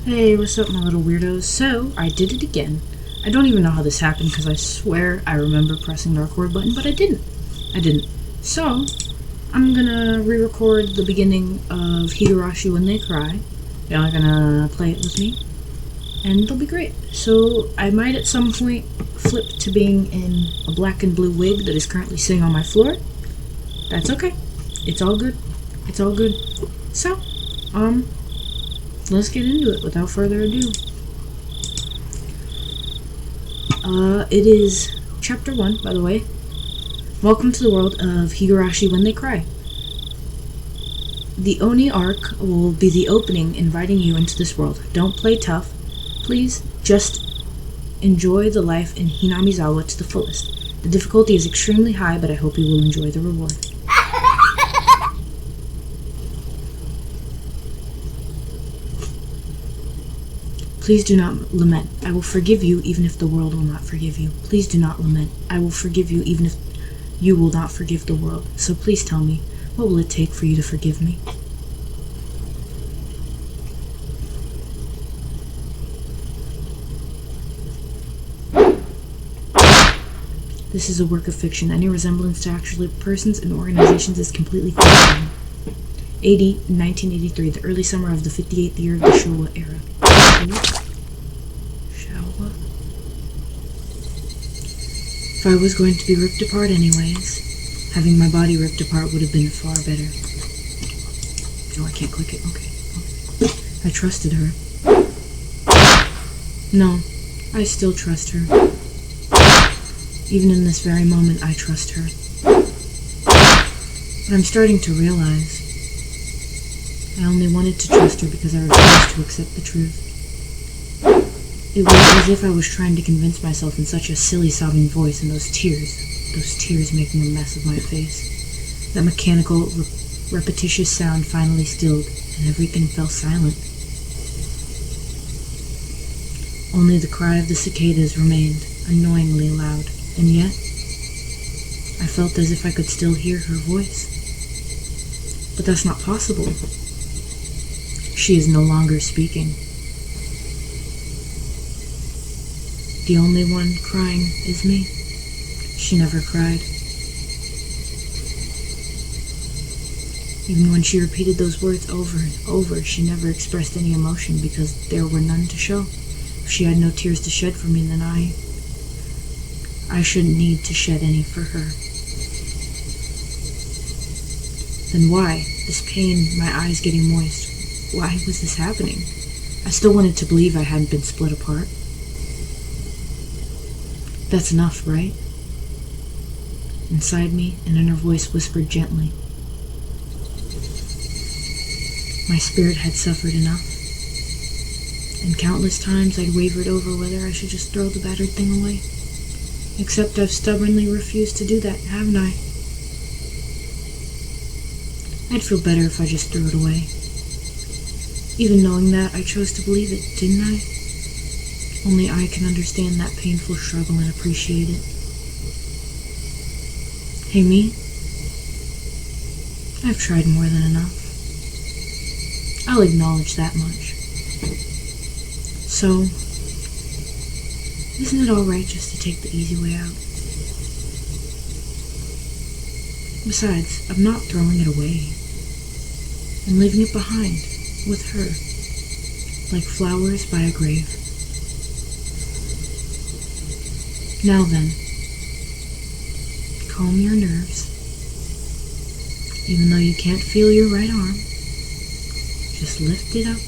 Hey, what's up, my little weirdos? So, I did it again. I don't even know how this happened because I swear I remember pressing the record button, but I didn't. So, I'm gonna re-record the beginning of Higurashi When They Cry. Y'all are gonna play it with me, and it'll be great. So, I might at some point flip to being in a black and blue wig that is currently sitting on my floor. That's okay. It's all good. So, let's get into it without further ado. It is Chapter 1, by the way. Welcome to the world of Higurashi When They Cry. The Oni arc will be the opening inviting you into this world. Don't play tough. Please, just enjoy the life in Hinamizawa to the fullest. The difficulty is extremely high, but I hope you will enjoy the reward. Please do not lament. I will forgive you even if the world will not forgive you. Please do not lament. I will forgive you even if you will not forgive the world. So please tell me, what will it take for you to forgive me? This is a work of fiction. Any resemblance to actual persons and organizations is completely fictional. AD 1983, the early summer of the 58th year of the Showa era. Showa? If I was going to be ripped apart anyways, having my body ripped apart would have been far better. No, I can't click it. Okay. I trusted her. No, I still trust her. Even in this very moment, I trust her. But I'm starting to realize I only wanted to trust her because I refused to accept the truth. It was as if I was trying to convince myself in such a silly sobbing voice, and those tears making a mess of my face. That mechanical, repetitious sound finally stilled, and everything fell silent. Only the cry of the cicadas remained, annoyingly loud, and yet I felt as if I could still hear her voice. But that's not possible. She is no longer speaking. The only one crying is me. She never cried. Even when she repeated those words over and over, she never expressed any emotion because there were none to show. If she had no tears to shed for me, then I shouldn't need to shed any for her. Then why? This pain, my eyes getting moist. Why was this happening? I still wanted to believe I hadn't been split apart. That's enough, right? Inside me, an inner voice whispered gently. My spirit had suffered enough. And countless times I'd wavered over whether I should just throw the battered thing away. Except I've stubbornly refused to do that, haven't I? I'd feel better if I just threw it away. Even knowing that, I chose to believe it, didn't I? Only I can understand that painful struggle and appreciate it. Hey, me? I've tried more than enough. I'll acknowledge that much. So, isn't it alright just to take the easy way out? Besides, I'm not throwing it away. I'm leaving it behind, with her, like flowers by a grave. Now then, calm your nerves. Even though you can't feel your right arm, just lift it up,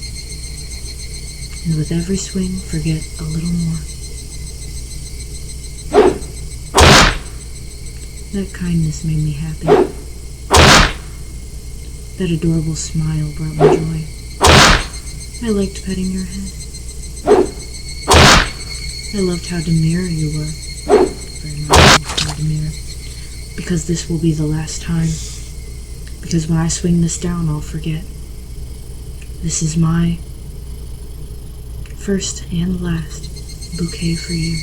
and with every swing, forget a little more. That kindness made me happy. That adorable smile brought me joy. I liked petting your head. I loved how demure you were. Very much how demure. Because this will be the last time. Because when I swing this down, I'll forget. This is my first and last bouquet for you.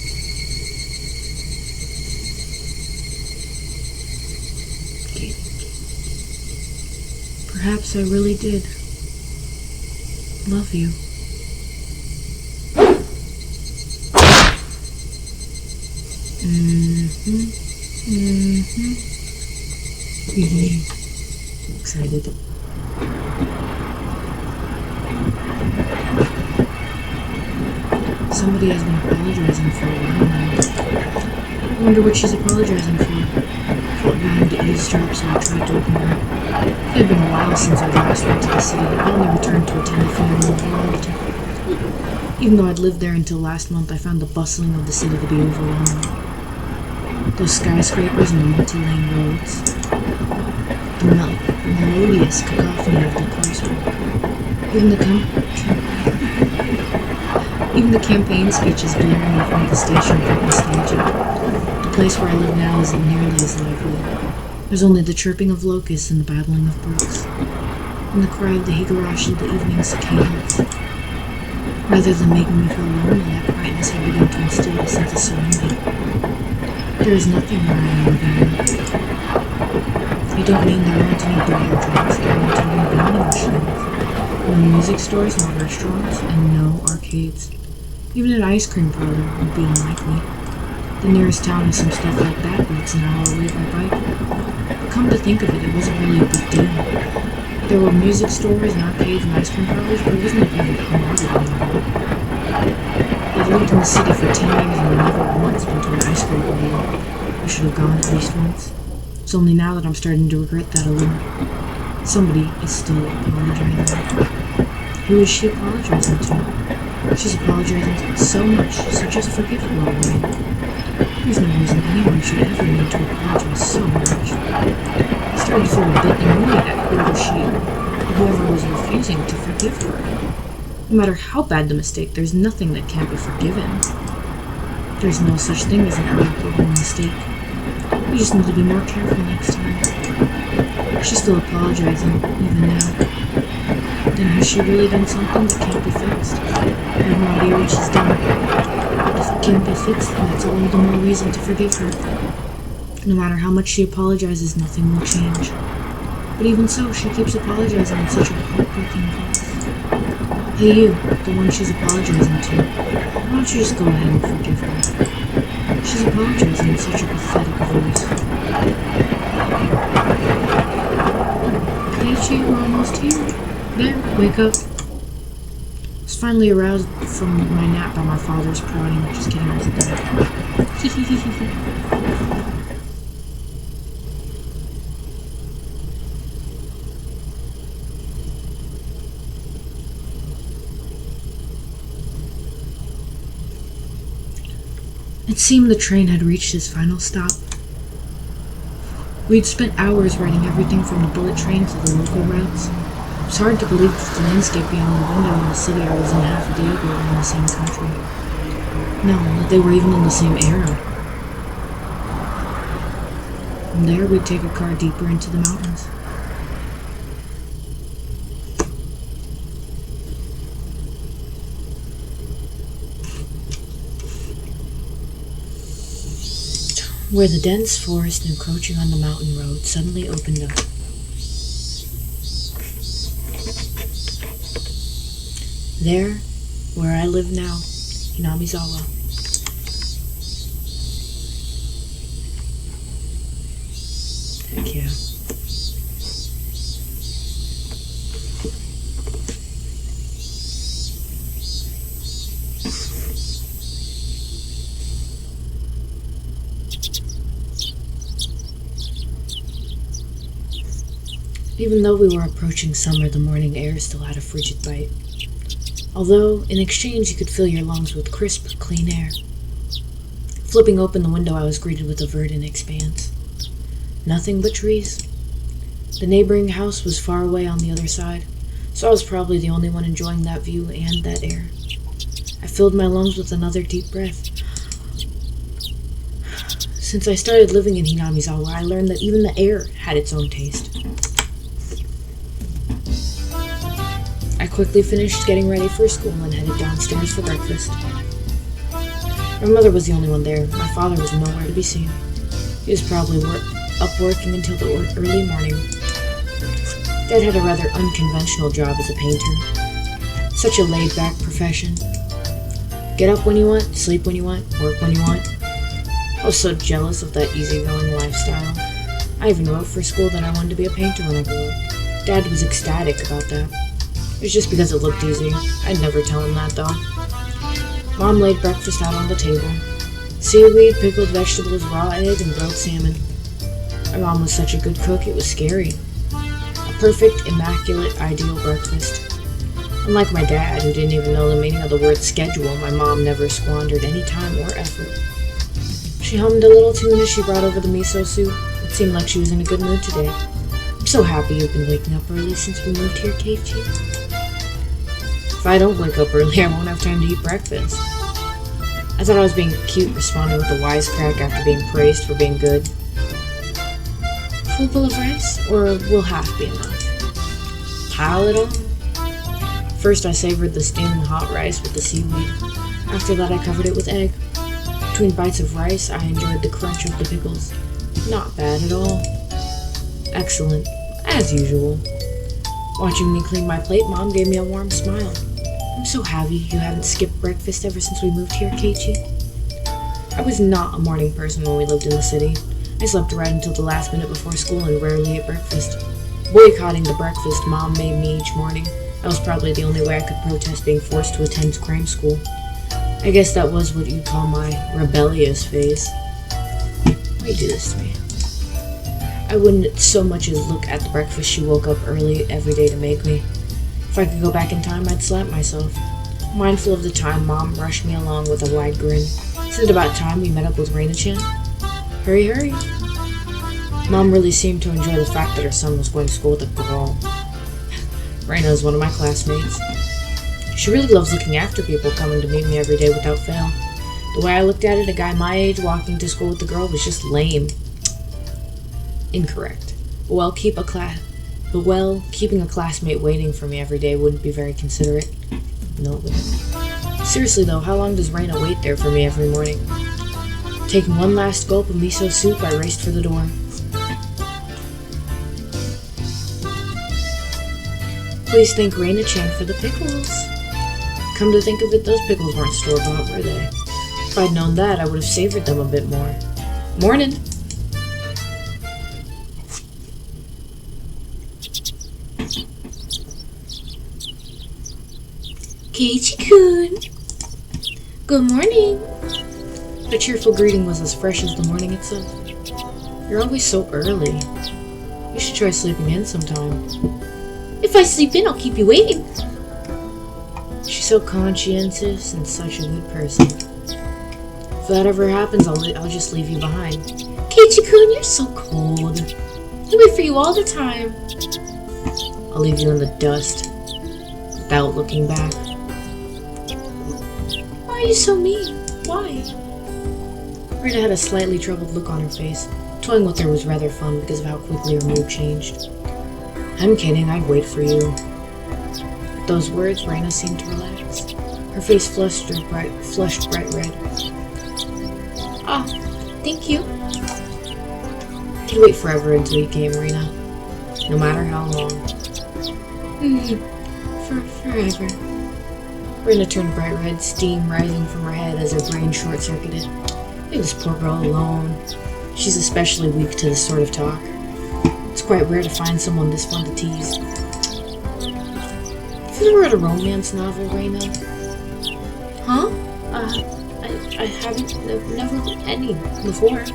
Perhaps I really did love you. Excited. Somebody has been apologizing for a while now. I wonder what she's apologizing for. I felt bound to eavesdrop, so I tried to ignore it. It had been a while since I last went to the city. I only returned to attend the funeral of a relative. Even though I'd lived there until last month, I found the bustling of the city to be overwhelming. Those skyscrapers and the multi-lane roads. The melodious cacophony of the crosswalk. Even the campaign speeches blaring from the station felt nostalgic. The place where I live now isn't nearly as lively. There's only the chirping of locusts and the babbling of brooks, and the cry of the Higurashi, the evening cicadas. Rather than making me feel lonely, that quietness had begun to instill a sense of surrounding. There is nothing where I am living now. I don't mean there aren't any billiard drums, there aren't any vending machines, no music stores, no restaurants, and no arcades. Even an ice cream parlor would be unlikely. The nearest town has some stuff like that, but it's an hour away by bike. But come to think of it, it wasn't really a big deal. There were music stores and arcades and ice cream parlors, but it wasn't a big commodity anymore. I've lived in the city for 10 years and never once been to an ice cream parlor. I should have gone at least once. It's only now that I'm starting to regret that a little. Somebody is still apologizing. Who is she apologizing to? She's apologizing so much, so just forgive her already. There's no reason anyone should ever need to apologize so much. I started to feel a bit annoyed at whoever was refusing to forgive her. No matter how bad the mistake, there's nothing that can't be forgiven. There's no such thing as an irreparable mistake. We just need to be more careful next time. She's still apologizing, even now. Then has she really done something that can't be fixed? I have no idea what she's done. If it can't be fixed, then that's all the more reason to forgive her. No matter how much she apologizes, nothing will change. But even so, she keeps apologizing in such a heartbreaking voice. Hey you, the one she's apologizing to, why don't you just go ahead and forgive her? She's apologizing in such a pathetic voice. Keiichi, we're almost here. There, wake up. I was finally aroused from my nap by my father's prodding. Just kidding, I was dead. It seemed the train had reached its final stop. We'd spent hours riding everything from the bullet train to the local routes. It was hard to believe that the landscape beyond the window in the city I was in half a day ago were in the same country. No, that they were even in the same era. From there, we'd take a car deeper into the mountains. Where the dense forest encroaching on the mountain road suddenly opened up. There, where I live now, Hinamizawa. Heck yeah. Even though we were approaching summer, the morning air still had a frigid bite. Although, in exchange, you could fill your lungs with crisp, clean air. Flipping open the window, I was greeted with a verdant expanse. Nothing but trees. The neighboring house was far away on the other side, so I was probably the only one enjoying that view and that air. I filled my lungs with another deep breath. Since I started living in Hinamizawa, I learned that even the air had its own taste. I quickly finished getting ready for school and headed downstairs for breakfast. My mother was the only one there. My father was nowhere to be seen. He was probably up working until the early morning. Dad had a rather unconventional job as a painter. Such a laid-back profession. Get up when you want, sleep when you want, work when you want. I was so jealous of that easygoing lifestyle. I even wrote for school that I wanted to be a painter when I grew up. Dad was ecstatic about that. It was just because it looked easy. I'd never tell him that, though. Mom laid breakfast out on the table. Seaweed, pickled vegetables, raw egg, and grilled salmon. My mom was such a good cook, it was scary. A perfect, immaculate, ideal breakfast. Unlike my dad, who didn't even know the meaning of the word schedule, my mom never squandered any time or effort. She hummed a little tune as she brought over the miso soup. It seemed like she was in a good mood today. I'm so happy you've been waking up early since we moved here, Keiichi. If I don't wake up early, I won't have time to eat breakfast. I thought I was being cute, responding with a wisecrack after being praised for being good. Full bowl of rice, or will half be enough? Pile it on. First, I savored the steaming hot rice with the seaweed. After that, I covered it with egg. Between bites of rice, I enjoyed the crunch of the pickles. Not bad at all. Excellent, as usual. Watching me clean my plate, Mom gave me a warm smile. I'm so happy you haven't skipped breakfast ever since we moved here, Keiichi. I was not a morning person when we lived in the city. I slept right until the last minute before school and rarely ate breakfast. Boycotting the breakfast Mom made me each morning. That was probably the only way I could protest being forced to attend crime school. I guess that was what you'd call my rebellious phase. Why you do this to me? I wouldn't so much as look at the breakfast she woke up early every day to make me. If I could go back in time, I'd slap myself. Mindful of the time, Mom rushed me along with a wide grin. Isn't it about time we met up with Reina-chan? Hurry, hurry. Mom really seemed to enjoy the fact that her son was going to school with a girl. Reina is one of my classmates. She really loves looking after people coming to meet me every day without fail. The way I looked at it, a guy my age walking to school with a girl was just lame. Incorrect. Keeping a classmate waiting for me every day wouldn't be very considerate. No, it wouldn't. Seriously though, how long does Reina wait there for me every morning? Taking one last gulp of miso soup, I raced for the door. Please thank Reina-chan for the pickles. Come to think of it, those pickles weren't store-bought, were they? If I'd known that, I would have savored them a bit more. Morning! Keiichi-kun! Good morning! The cheerful greeting was as fresh as the morning itself. You're always so early. You should try sleeping in sometime. If I sleep in, I'll keep you waiting. She's so conscientious and such a good person. If that ever happens, I'll just leave you behind. Keiichi-kun, you're so cold. I wait for you all the time. I'll leave you in the dust, without looking back. Why are you so mean? Why? Rita had a slightly troubled look on her face. Toying with her was rather fun because of how quickly her mood changed. I'm kidding, I'd wait for you. With those words, Reina seemed to relax. Her face flushed bright red. Ah, thank you. I'd wait forever until you came, Reina. No matter how long. Forever. Reina turned bright red, steam rising from her head as her brain short-circuited. Leave this poor girl alone. She's especially weak to this sort of talk. It's quite rare to find someone this fun to tease. Have you ever read a romance novel, Reina? Huh? I haven't, never read any before.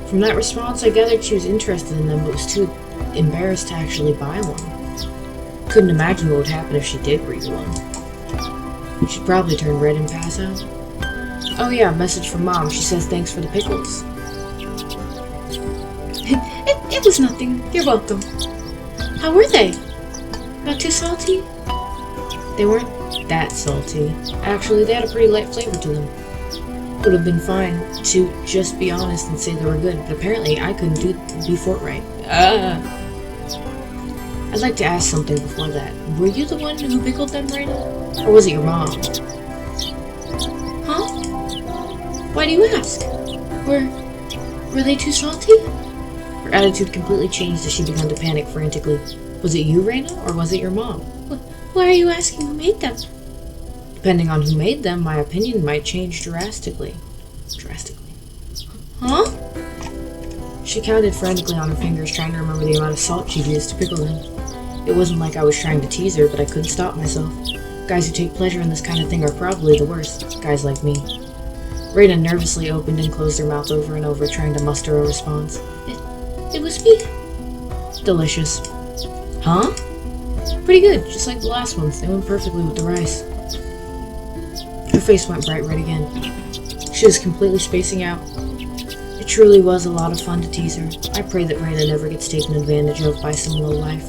From that response, I gathered she was interested in them, but was too embarrassed to actually buy one. Couldn't imagine what would happen if she did read one. She'd probably turn red and pass out. Oh yeah, message from Mom. She says thanks for the pickles. It was nothing. You're welcome. How were they? Not too salty? They weren't that salty. Actually, they had a pretty light flavor to them. Would have been fine to just be honest and say they were good, but apparently I couldn't be forthright. I'd like to ask something before that. Were you the one who pickled them, Reina? Or was it your mom? Huh? Why do you ask? Were they too salty? Her attitude completely changed as she began to panic frantically. Was it you, Reina, or was it your mom? Why are you asking who made them? Depending on who made them, my opinion might change drastically. Drastically. Huh? She counted frantically on her fingers, trying to remember the amount of salt she'd used to pickle them. It wasn't like I was trying to tease her, but I couldn't stop myself. Guys who take pleasure in this kind of thing are probably the worst. Guys like me. Raina nervously opened and closed her mouth over and over, trying to muster a response. It was me. Delicious. Huh? Pretty good, just like the last ones. They went perfectly with the rice. Her face went bright red again. She was completely spacing out. It truly was a lot of fun to tease her. I pray that Raina never gets taken advantage of by some lowlife.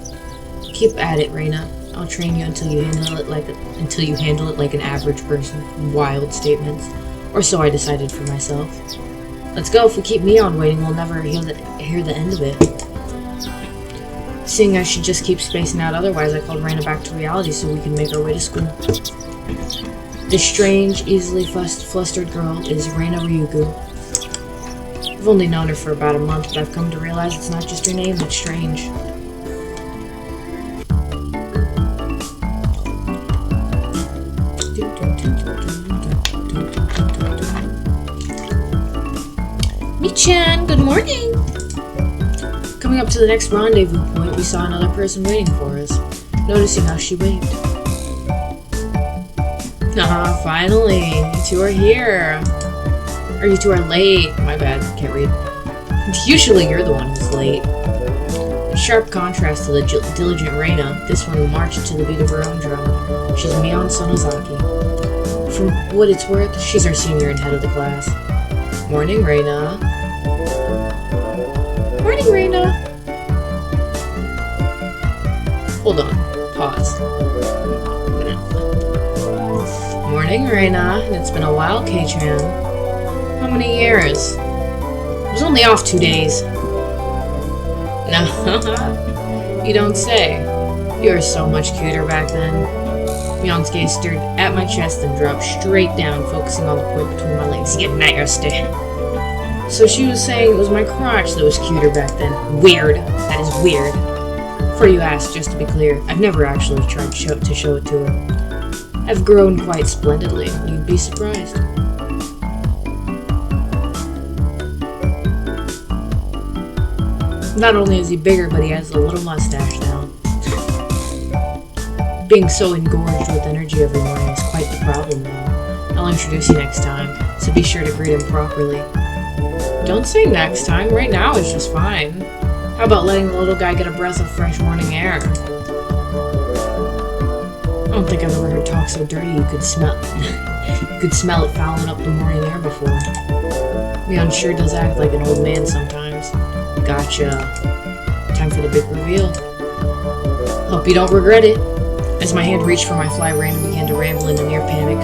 Keep at it, Raina. I'll train you until you handle it like an average person. Wild statements. Or so I decided for myself. Let's go. If we keep Mion waiting, we'll never hear the end of it. Seeing as she just keeps spacing out otherwise, I called Raina back to reality so we can make our way to school. This strange, easily flustered girl is Raina Ryugu. I've only known her for about a month, but I've come to realize it's not just her name that's strange. Mi-chan, good morning! Coming up to the next rendezvous point, we saw another person waiting for us, noticing how she waved. Ah, finally! You two are here! Or you two are late. My bad, can't read. Usually you're the one who's late. In sharp contrast to the diligent Raina, this one marched to the beat of her own drum. She's Mion Sonozaki. For what it's worth, she's our senior and head of the class. Morning, Raina. Morning, Raina. Hold on. Pause. Morning, Raina. It's been a while, K-chan. How many years? I was only off 2 days. No, you don't say. You were so much cuter back then. Mion's gaze stared at my chest and dropped straight down, focusing on the point between my legs. You nasty. So she was saying it was my crotch that was cuter back then. Weird. That is weird. Before you asked, just to be clear, I've never actually tried to show it to her. I've grown quite splendidly. You'd be surprised. Not only is he bigger, but he has a little mustache now. Being so engorged with energy every morning is quite the problem, though. I'll introduce you next time, so be sure to greet him properly. Don't say next time. Right now is just fine. How about letting the little guy get a breath of fresh morning air? I don't think I've ever heard talk so dirty you could smell it fouling up the morning air before. Mion sure does act like an old man sometimes. Gotcha. Time for the big reveal. Hope you don't regret it. As my hand reached for my fly, Raina began to ramble in a near panic.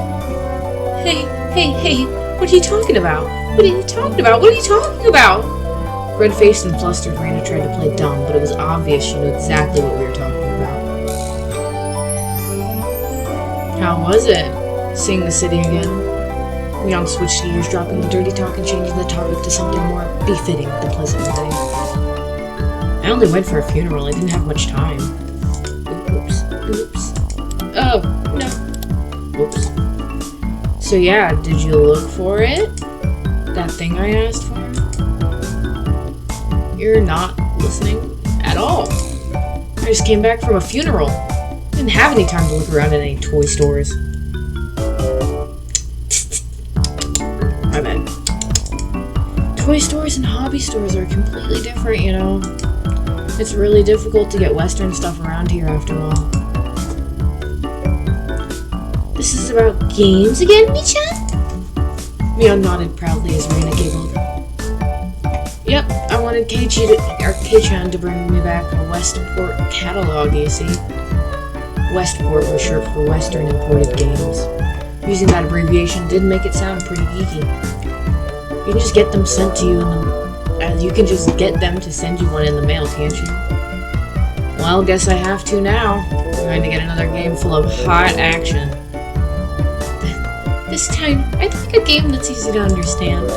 Hey, what are you talking about? What are you talking about? What are you talking about? Red-faced and flustered, Raina tried to play dumb, but it was obvious she knew exactly what we were talking about. How was it? Seeing the city again? Mion switched gears, dropping the dirty talk and changing the topic to something more befitting the pleasant wedding. I only went for a funeral. I didn't have much time. Oops. Oh, no. Whoops. So yeah, did you look for it? That thing I asked for? You're not listening at all. I just came back from a funeral. Didn't have any time to look around at any toy stores. My bad. Toy stores and hobby stores are completely different, you know. It's really difficult to get Western stuff around here after all. This is about games again, Mi-chan? Mion nodded proudly as Raina giggled. Yep, I wanted K-chan to bring me back a Westport catalog, you see. Westport was short for Western imported games. Using that abbreviation did make it sound pretty geeky. You can just get them sent to you you can just get them to send you one in the mail, can't you? Well, guess I have to now. I'm going to get another game full of hot action. This time, I'd like a game that's easy to understand.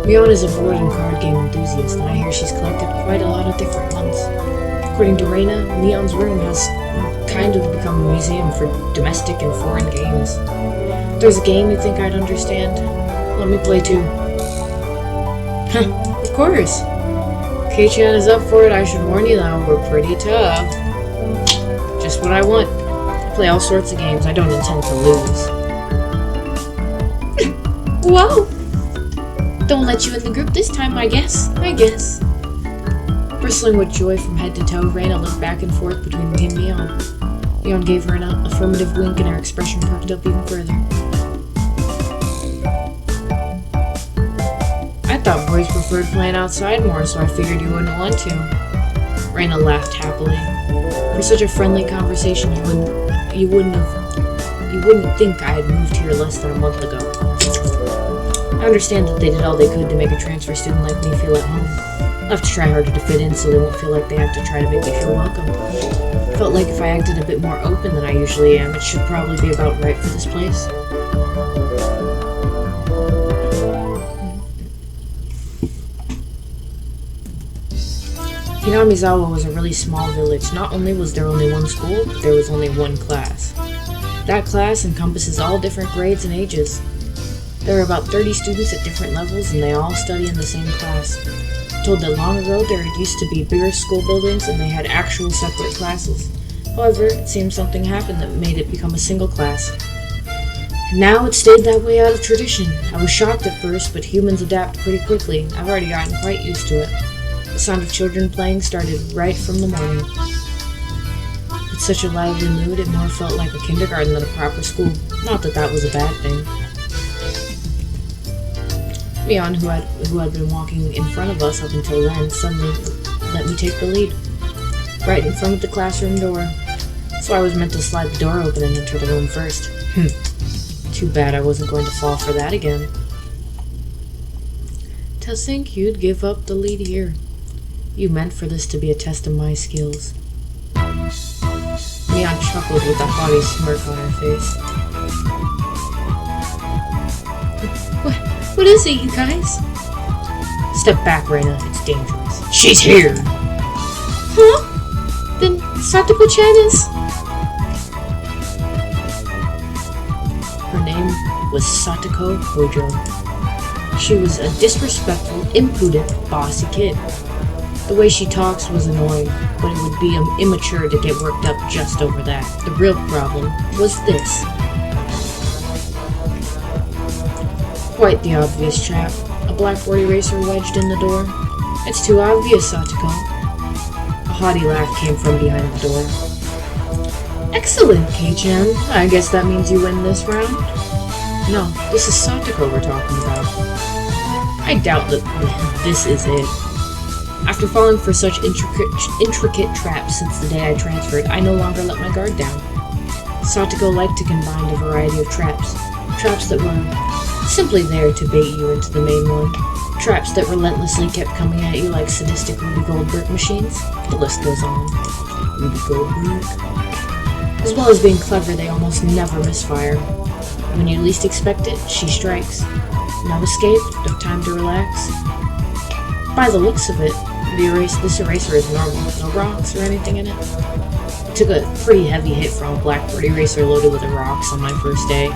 Mion is a board and card game enthusiast, and I hear she's collected quite a lot of different ones. According to Raina, Mion's room has kind of become a museum for domestic and foreign games. If there's a game you think I'd understand, let me play too. Of course. Kei-chan is up for it. I should warn you though, we're pretty tough. Just what I want. I play all sorts of games. I don't intend to lose. Whoa! Don't let you in the group this time, I guess. Bristling with joy from head to toe, Reina looked back and forth between me and Leon. Leon gave her an affirmative wink and her expression perked up even further. I thought boys preferred playing outside more, so I figured you wouldn't want to. Reina laughed happily. For such a friendly conversation, you wouldn't think I had moved here less than a month ago. I understand that they did all they could to make a transfer student like me feel at home. I'll have to try harder to fit in so they won't feel like they have to try to make me feel welcome. Felt like if I acted a bit more open than I usually am, it should probably be about right for this place. Hinamizawa was a really small village. Not only was there only one school, but there was only one class. That class encompasses all different grades and ages. There are about 30 students at different levels, and they all study in the same class. Told that long ago there used to be bigger school buildings and they had actual separate classes. However, it seems something happened that made it become a single class. And now it stayed that way out of tradition. I was shocked at first, but humans adapt pretty quickly. I've already gotten quite used to it. The sound of children playing started right from the morning. With such a lively mood, it more felt like a kindergarten than a proper school. Not that that was a bad thing. Leon, who had been walking in front of us up until then, suddenly let me take the lead. Right in front of the classroom door. So I was meant to slide the door open and enter the room first. Too bad I wasn't going to fall for that again. To think you'd give up the lead here. You meant for this to be a test of my skills. Leon chuckled with a haughty smirk on her face. What is it, you guys? Step back, Reina. It's dangerous. She's here! Huh? Then Satoko-chan is... Her name was Satoko Hojo. She was a disrespectful, impudent, bossy kid. The way she talks was annoying, but it would be immature to get worked up just over that. The real problem was this. Quite the obvious trap. A blackboard eraser wedged in the door. It's too obvious, Satoko. A haughty laugh came from behind the door. Excellent, Kei-chan. I guess that means you win this round? No, this is Satoko we're talking about. I doubt that this is it. After falling for such intricate traps since the day I transferred, I no longer let my guard down. Satoko liked to combine a variety of traps. Traps that were simply there to bait you into the main one. Traps that relentlessly kept coming at you like sadistic Ruby Goldberg machines. The list goes on. Ruby Goldberg. As well as being clever, they almost never misfire. When you least expect it, she strikes. No escape, no time to relax. By the looks of it, this eraser is normal. No rocks or anything in it. I took a pretty heavy hit from a blackboard eraser loaded with rocks on my first day.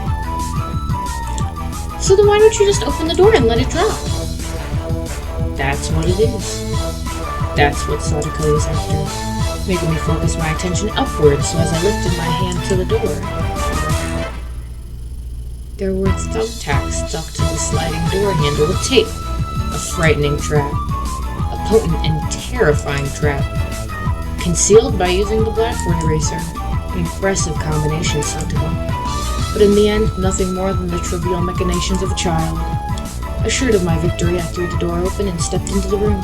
So then why don't you just open the door and let it drop? That's what it is. That's what Satoko is after. Making me focus my attention upwards so as I lifted my hand to the door. There were thumbtacks stuck to the sliding door handle with tape. A frightening trap. A potent and terrifying trap. Concealed by using the blackboard eraser. An impressive combination, Satoko. But in the end, nothing more than the trivial machinations of a child. Assured of my victory, I threw the door open and stepped into the room.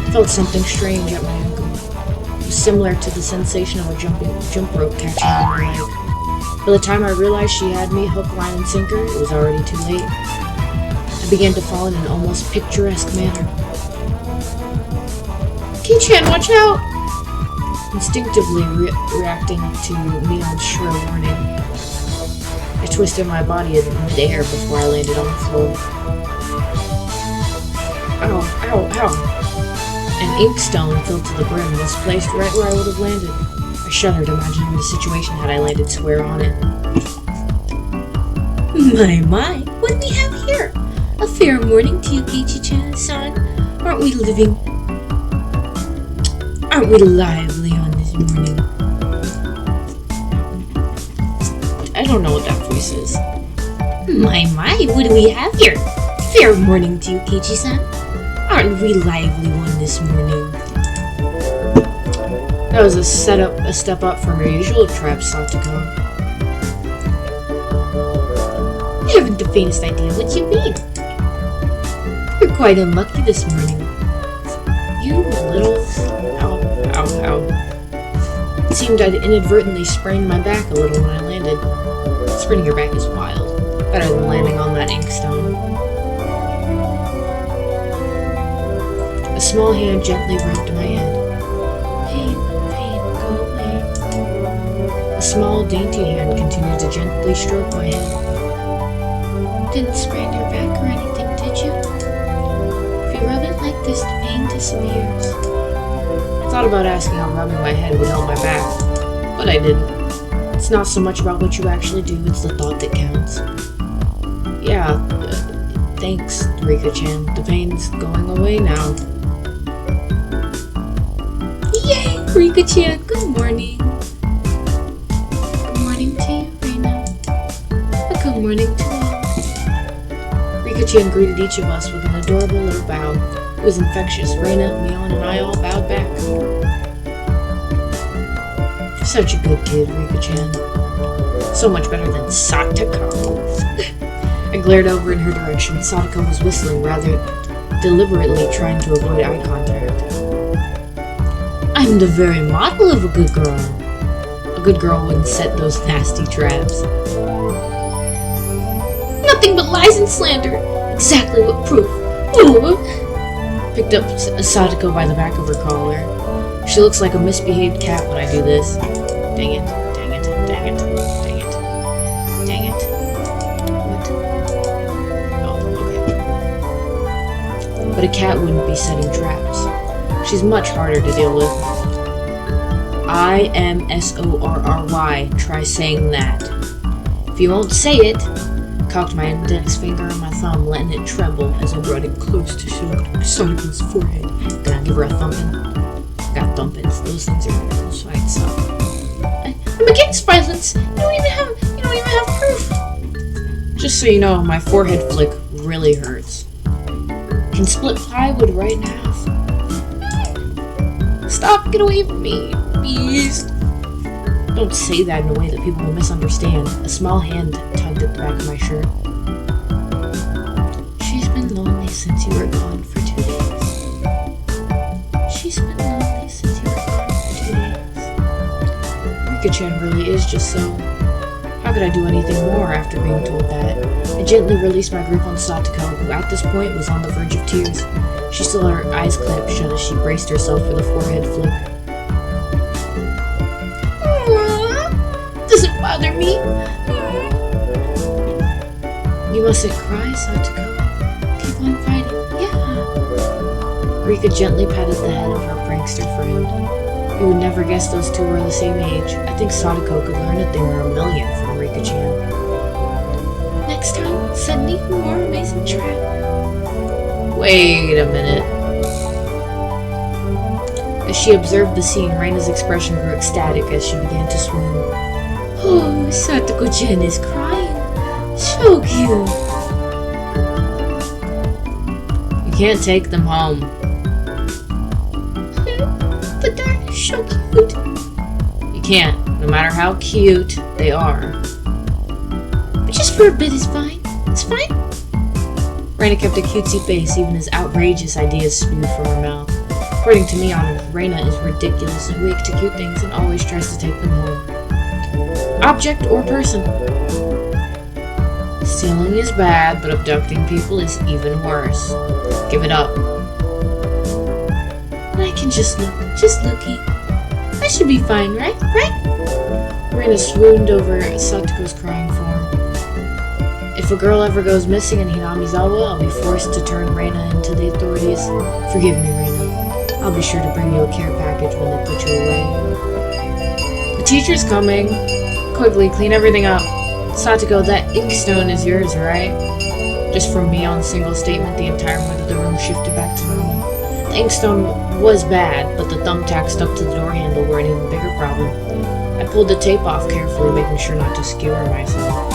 I felt something strange at my ankle. It was similar to the sensation of a jump rope catching on my leg. By the time I realized she had me hook, line, and sinker, it was already too late. I began to fall in an almost picturesque manner. Kei-chan, watch out! Instinctively reacting to Mion's shrill warning, I twisted my body in midair before I landed on the floor. Ow, ow, ow! An inkstone filled to the brim was placed right where I would have landed. I shuddered, imagining the situation had I landed square on it. My, what do we have here? A fair morning to you, Keiichi-chan. Aren't we lively on this morning? I don't know what that voice is. My, what do we have here? Fair morning to you, Keiichi-san. Aren't we lively one this morning? That was a step up from your usual trap, Satoko. I haven't the faintest idea what you mean. You're quite unlucky this morning. You little... Ow. It seemed I'd inadvertently sprained my back a little when I landed. Spraining your back is wild. Better than landing on that inkstone. A small hand gently rubbed my head. Pain, go away. A small, dainty hand continued to gently stroke my head. Didn't sprain your back or anything, did you? If you rub it like this, the pain disappears. I thought about asking how rubbing my head would help my back, but I didn't. It's not so much about what you actually do, it's the thought that counts. Yeah, thanks, Rika-chan. The pain's going away now. Yay, Rika-chan, good morning. Good morning to you, Reina. Good morning to all. Rika-chan greeted each of us with an adorable little bow. It was infectious. Reina, Mion, and I all bowed back. Such a good kid, Rika-chan. So much better than Satoko. I glared over in her direction. Satoko was whistling, rather deliberately trying to avoid eye contact. I'm the very model of a good girl. A good girl wouldn't set those nasty traps. Nothing but lies and slander. Exactly what proof. Ooh. Picked up Satoko by the back of her collar. She looks like a misbehaved cat when I do this. Dang it. What? Oh, okay. But a cat wouldn't be setting traps. She's much harder to deal with. I-M-S-O-R-R-Y. Try saying that. If you won't say it, cocked my index finger on my thumb, letting it tremble as I brought it close to Satoko's forehead. Then I give her a thumping. I got thumpings. Those things are quite soft. I'm against violence. You don't even have proof. Just so you know, my forehead flick really hurts. Can split plywood right in half. Stop! Get away from me, beast. Don't say that in a way that people will misunderstand. A small hand tugged at the back of my shirt. She's been lonely since you were gone for 2 days. Rika-chan really is just so. How could I do anything more after being told that? I gently released my grip on Satoko, who at this point was on the verge of tears. She still had her eyes clamped shut as she braced herself for the forehead flick. Doesn't bother me. You mustn't cry, Satoko. Keep on fighting. Yeah. Rika gently patted the head of her prankster friend. You would never guess those two were the same age. I think Satoko could learn a thing or a million from Rika-chan. Next time, set an even more amazing trap. Wait a minute. As she observed the scene, Reina's expression grew ecstatic as she began to swoon. Oh, Satoko-chan is crying. So cute. You can't take them home. But they're so cute. You can't, no matter how cute they are. But just for a bit is fine. It's fine. Reina kept a cutesy face even as outrageous ideas spewed from her mouth. According to Mion, Reina is ridiculously weak to cute things and always tries to take them home. Object or person. Stealing is bad, but abducting people is even worse. Give it up. I can just looky. I should be fine, right? Reina swooned over Satoko's crying form. If a girl ever goes missing in Hinamizawa, I'll be forced to turn Reina into the authorities. Forgive me, Reina. I'll be sure to bring you a care package when they put you away. The teacher's coming. Quickly, clean everything up. Satoko, that inkstone is yours, right? Just from Mion's single statement, the entire mood of the room shifted back to normal. The inkstone was bad, but the thumbtack stuck to the door handle were an even bigger problem. I pulled the tape off carefully, making sure not to skewer myself.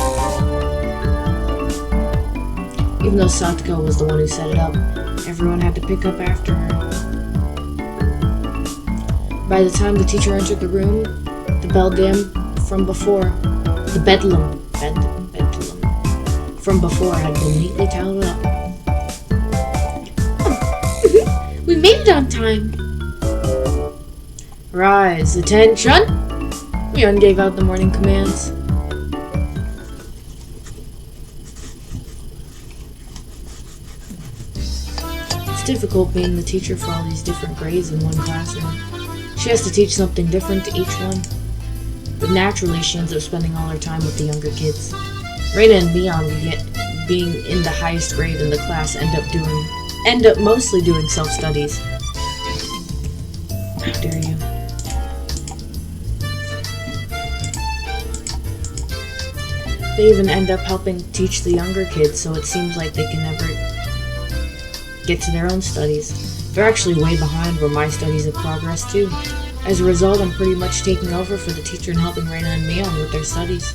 Even though Satoko was the one who set it up, everyone had to pick up after her. By the time the teacher entered the room, the bedlam from before had been neatly toweled up. We made it on time. Rise, attention! Mion gave out the morning commands. It's difficult being the teacher for all these different grades in one classroom. She has to teach something different to each one. But naturally, she ends up spending all her time with the younger kids. Reina and Mion, being in the highest grade in the class, end up mostly doing self-studies. How dare you? They even end up helping teach the younger kids, so it seems like they can never get to their own studies. They're actually way behind where my studies have progressed too. As a result, I'm pretty much taking over for the teacher and helping Reina and Mion with their studies.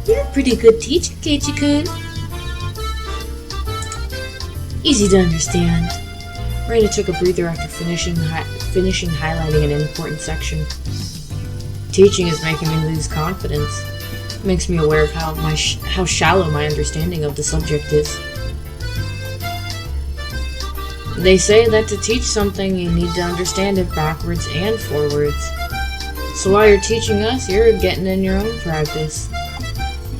You're a pretty good teacher, Keiichi-kun. Easy to understand. Reina took a breather after finishing highlighting an important section. Teaching is making me lose confidence. It makes me aware of how shallow my understanding of the subject is. They say that to teach something, you need to understand it backwards and forwards. So while you're teaching us, you're getting in your own practice.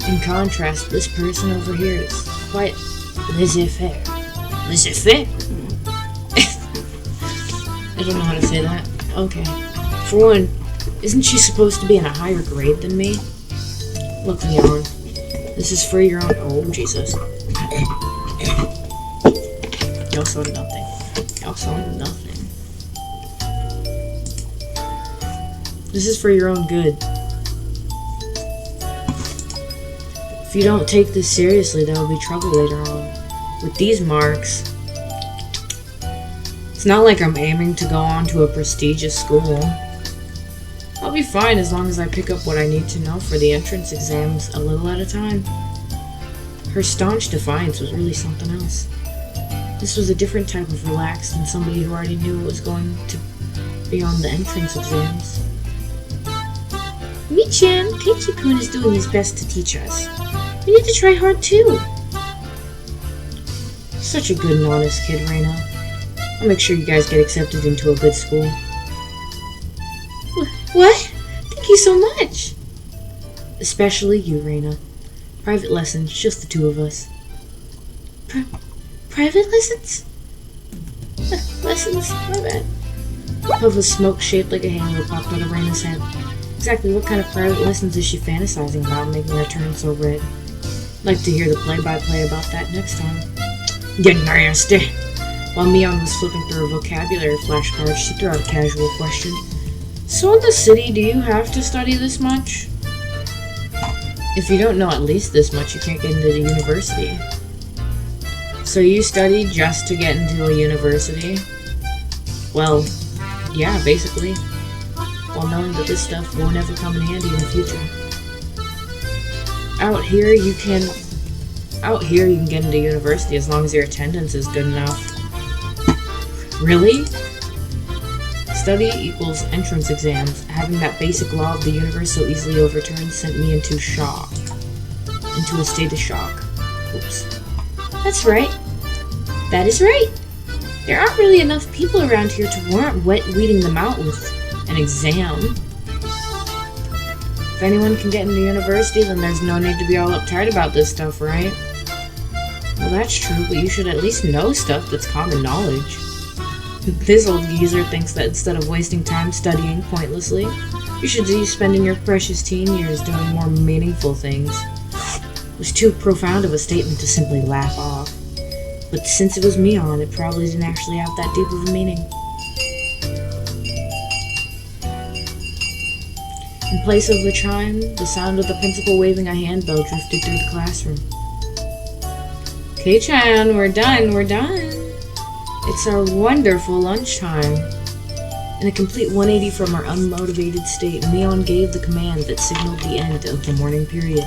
In contrast, this person over here is quite laissez-faire. Laissez-faire? I don't know how to say that. Okay. For one, isn't she supposed to be in a higher grade than me? Look, Leon. This is for your own— Oh, Jesus. Y'all saw nothing. Y'all saw nothing. This is for your own good. If you don't take this seriously, there will be trouble later on. With these marks, it's not like I'm aiming to go on to a prestigious school. I'll be fine as long as I pick up what I need to know for the entrance exams a little at a time. Her staunch defiance was really something else. This was a different type of relaxed than somebody who already knew it was going to be on the entrance exams. Mi-chan, Keiichi-kun is doing his best to teach us. We need to try hard too. Such a good and honest kid, Reina. I'll make sure you guys get accepted into a good school. What? Thank you so much. Especially you, Reina. Private lessons, just the two of us. Private lessons? Lessons? My bad. A puff of smoke shaped like a halo popped out of Reina's head. Exactly what kind of private lessons is she fantasizing about, making her turn so red? I'd like to hear the play-by-play about that next time. Get nasty! While Mion was flipping through her vocabulary flashcards, she threw out a casual question. So in the city, do you have to study this much? If you don't know at least this much, you can't get into the university. So you study just to get into a university? Well, yeah, basically. While knowing that this stuff won't ever come in handy in the future. Out here you can get into university as long as your attendance is good enough. Really? Study equals entrance exams. Having that basic law of the universe so easily overturned sent me into shock. Into a state of shock. Oops. That's right. That is right. There aren't really enough people around here to warrant weeding them out with an exam. If anyone can get into university, then there's no need to be all uptight about this stuff, right? Well, that's true, but you should at least know stuff that's common knowledge. This old geezer thinks that instead of wasting time studying pointlessly, you should be spending your precious teen years doing more meaningful things. It was too profound of a statement to simply laugh off. But since it was Mion, it probably didn't actually have that deep of a meaning. In place of the chime, the sound of the principal waving a handbell drifted through the classroom. "Kei-chan, we're done, we're done. It's our wonderful lunchtime." In a complete 180 from our unmotivated state, Mion gave the command that signaled the end of the morning period.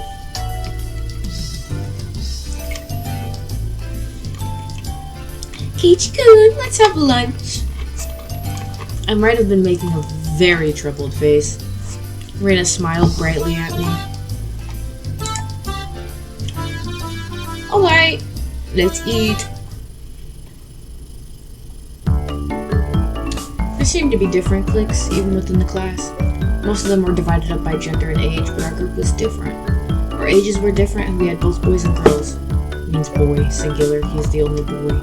Keiichi-kun, let's have lunch. I might have been making a very troubled face. Reina smiled brightly at me. Alright, let's eat. There seemed to be different cliques, even within the class. Most of them were divided up by gender and age, but our group was different. Our ages were different, and we had both boys and girls. It means boy, singular, he's the only boy.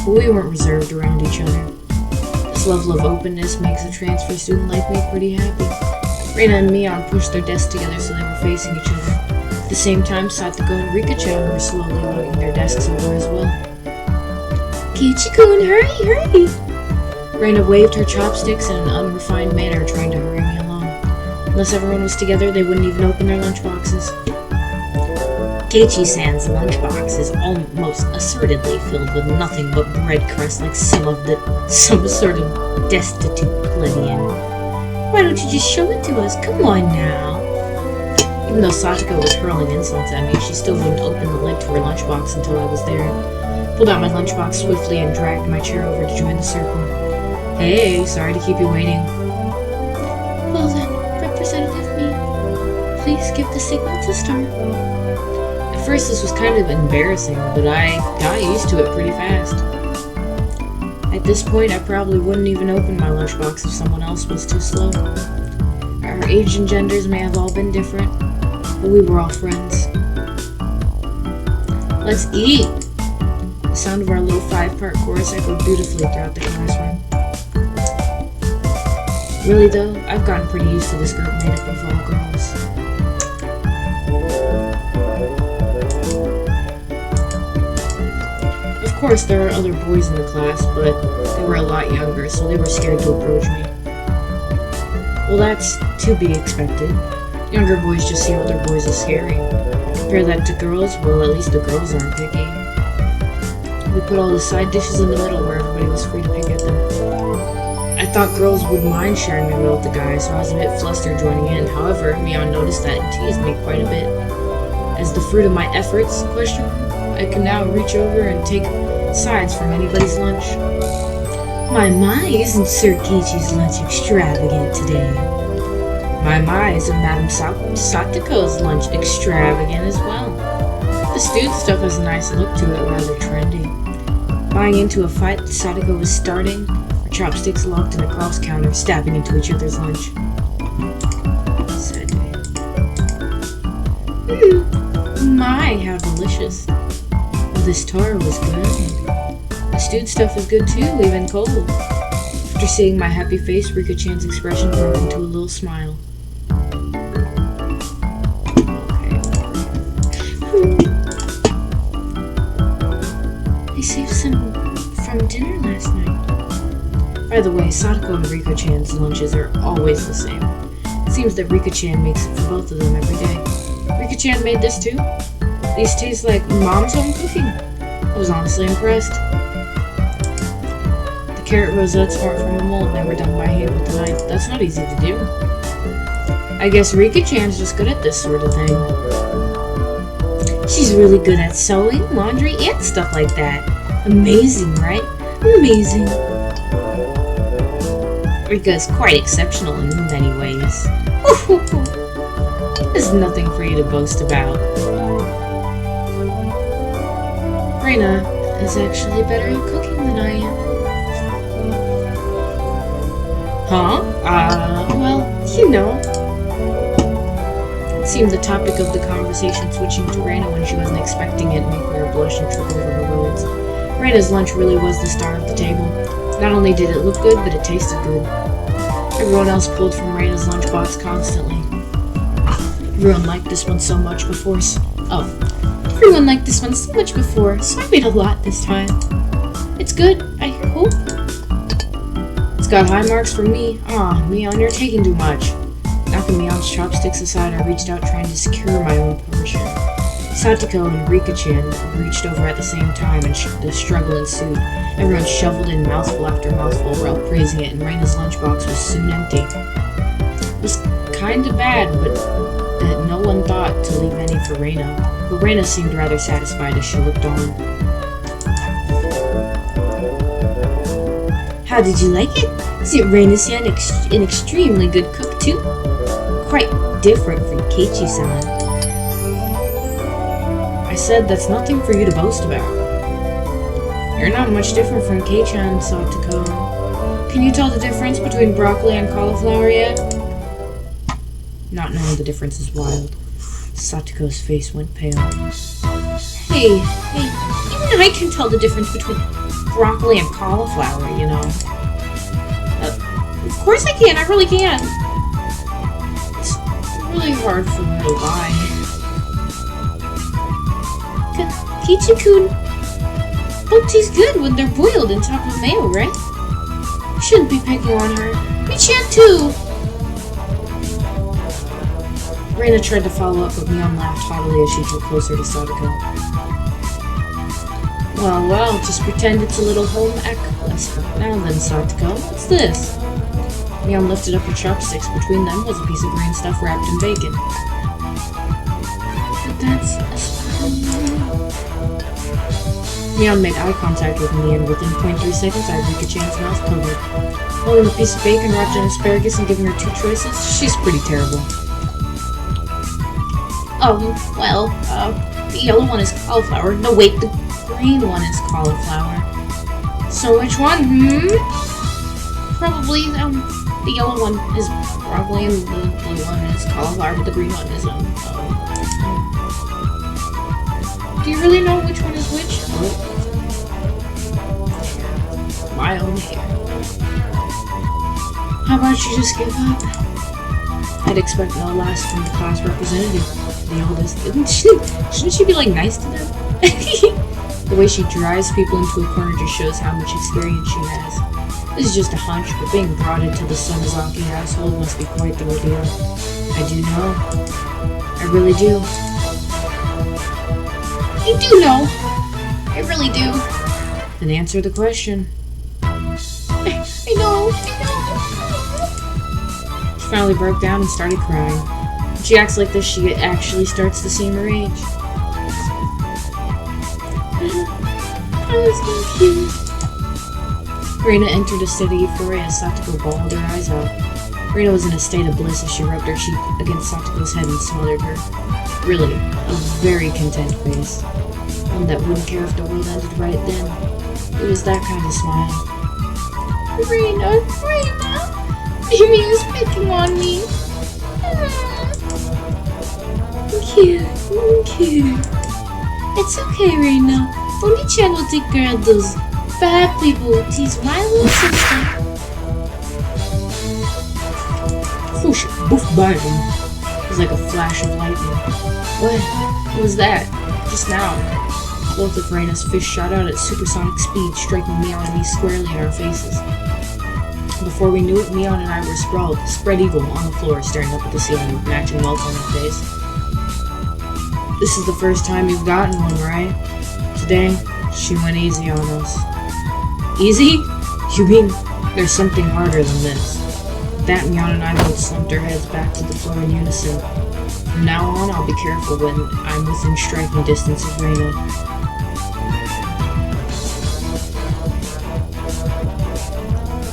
But we weren't reserved around each other. This level of openness makes a transfer student like me pretty happy. Reina and Mion pushed their desks together so they were facing each other. At the same time, Satoko and Rika-chan were slowly lugging their desks over as well. Keiichi-kun, hurry, hurry! Reina waved her chopsticks in an unrefined manner, trying to hurry me along. Unless everyone was together, they wouldn't even open their lunchboxes. Keiichi-san's lunchbox is almost assertedly filled with nothing but bread crusts like some sort of destitute plebeian. Why don't you just show it to us? Come on now. Even though Satoko was hurling insults at me, she still wouldn't open the lid to her lunchbox until I was there. Pulled out my lunchbox swiftly and dragged my chair over to join the circle. "Hey, sorry to keep you waiting." Well then, Representative Me, please give the signal to start. At first this was kind of embarrassing, but I got used to it pretty fast. At this point, I probably wouldn't even open my lunchbox if someone else was too slow. Our age and genders may have all been different, but we were all friends. "Let's eat!" The sound of our little 5-part chorus echoed beautifully throughout the classroom. Really though, I've gotten pretty used to this group made up of all girls. Of course, there were other boys in the class, but they were a lot younger, so they were scared to approach me. Well, that's to be expected. Younger boys just see older boys as scary. Compare that to girls, well, at least the girls aren't picky. We put all the side dishes in the middle where everybody was free to pick at them. I thought girls wouldn't mind sharing their meal with the guys, so I was a bit flustered joining in. However, Mion noticed that and teased me quite a bit. As the fruit of my efforts, I can now reach over and take sides from anybody's lunch. My, isn't Sir Keiichi's lunch extravagant today? My, isn't Madame Satoko's lunch extravagant as well? The stewed stuff has a nice look to it, rather trendy. Buying into a fight that Satoko was starting, our chopsticks locked in a cross counter, stabbing into each other's lunch. Sad day. My, how delicious. Well, this taro was good. The stewed stuff is good too, even cold. After seeing my happy face, Rika-chan's expression broke into a little smile. I saved some from dinner last night. By the way, Satoko and Rika-chan's lunches are always the same. It seems that Rika-chan makes it for both of them every day. Rika-chan made this too? These taste like mom's home cooking. I was honestly impressed. The carrot rosettes weren't from a mold, they were done by hand with a knife. That's not easy to do. I guess Rika-chan's just good at this sort of thing. She's really good at sewing, laundry, and stuff like that. Amazing, right? Amazing. Rika is quite exceptional in many ways. There's nothing for you to boast about. Reina is actually better at cooking than I am. Huh? Well, you know. It seemed the topic of the conversation switching to Reina when she wasn't expecting it made her blush and trip over her words. Reina's lunch really was the star of the table. Not only did it look good, but it tasted good. Everyone else pulled from Reina's lunchbox constantly. Everyone liked this one so much before, so I made a lot this time. It's good, I hope. It's got high marks from me. Mion, you're taking too much. Knocking Mion's chopsticks aside, I reached out trying to secure my own portion. Satoko and Rika-chan reached over at the same time, and the struggle ensued. Everyone shoveled in mouthful after mouthful while praising it, and Reina's lunchbox was soon empty. It was kinda bad, but that no one thought to leave any for Reina. But Reina seemed rather satisfied as she looked on. How did you like it? Isn't Reina-san an extremely good cook too? Quite different from Keiichi-san. I said that's nothing for you to boast about. You're not much different from Kei-chan, Satoko. Can you tell the difference between broccoli and cauliflower yet? Not knowing the difference is wild. Satoko's face went pale. Hey, even I can tell the difference between broccoli and cauliflower, you know. Of course I can, I really can. It's really hard for me to lie. Keiichi-kun, both taste good when they're boiled in top of mayo, right? You shouldn't be picking on her. Me-chan too! Reina tried to follow up, but Mion laughed haughtily as she drew closer to Satoko. Well, just pretend it's a little home ec lesson. Now then, Satoko, what's this? Mion lifted up her chopsticks. Between them was a piece of green stuff wrapped in bacon. But that's Mion made eye contact with me, and within 0.3 seconds, I had Rika-chan's mouth covered. Holding a piece of bacon wrapped in asparagus and giving her 2 choices, she's pretty terrible. The yellow one is cauliflower. No, wait, the green one is cauliflower. So which one, Probably, the yellow one is broccoli and the blue one is cauliflower, but the green one is, Do you really know which one is which? My own hair. How about you just give up? I'd expect no less from the class representative, the oldest. Shouldn't she be, like, nice to them? The way she drives people into a corner just shows how much experience she has. This is just a hunch, but being brought into the Sonozaki household must be quite the ordeal. I do know. I really do. You do know. I really do. Then answer the question. I know. She finally broke down and started crying. When she acts like this, she actually starts to seem her age. That was so cute. Reina entered a state of euphoria as Satoko bawled her eyes out. Reina was in a state of bliss as she rubbed her cheek against Satoko's head and smothered her. Really, a very content face. One that wouldn't care if the world ended right then. It was that kind of smile. Reina, Mimi is picking on me. Cute. It's okay, Reina. Oni-chan will take care of those bad people who tease my little sister. Whoosh, boof, bang. It was like a flash of lightning. What was that? Just now. Both of Reina's fists shot out at supersonic speed, striking Mion and me squarely in our faces. Before we knew it, Mion and I were sprawled, spread eagle, on the floor, staring up at the ceiling with matching welts on our face. This is the first time you've gotten one, right? Today, she went easy on us. Easy? You mean there's something harder than this? With that, Mion and I both slumped our heads back to the floor in unison. From now on, I'll be careful when I'm within striking distance of Reina.